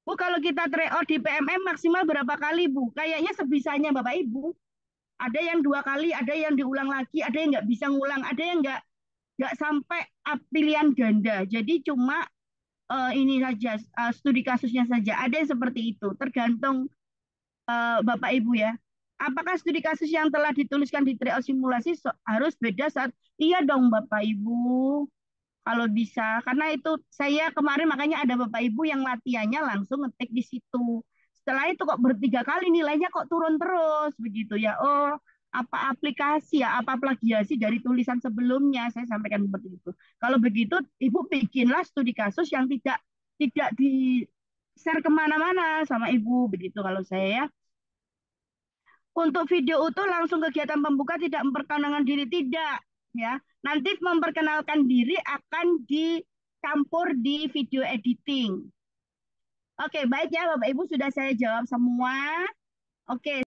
Bu, kalau kita tryout di PMM maksimal berapa kali, Bu? Kayaknya sebisanya Bapak Ibu. Ada yang 2 kali, ada yang diulang lagi, ada yang nggak bisa ngulang, ada yang nggak nggak sampai pilihan ganda. Jadi cuma ini saja studi kasusnya saja. Ada yang seperti itu. Tergantung Bapak Ibu ya. Apakah studi kasus yang telah dituliskan di trial simulasi harus beda saat? Iya dong Bapak Ibu. Kalau bisa, karena itu saya kemarin makanya ada Bapak Ibu yang latihannya langsung ngetik di situ. Setelah itu kok bertiga kali nilainya kok turun terus begitu ya. Oh, apa aplikasi ya, apa plagiasi dari tulisan sebelumnya, saya sampaikan seperti itu. Kalau begitu, Ibu bikinlah studi kasus yang tidak di share kemana-mana sama Ibu begitu kalau saya ya. Untuk video utuh langsung kegiatan pembuka tidak memperkenalkan diri tidak ya. Nanti memperkenalkan diri akan dicampur di video editing. Oke, baik ya Bapak Ibu sudah saya jawab semua. Oke.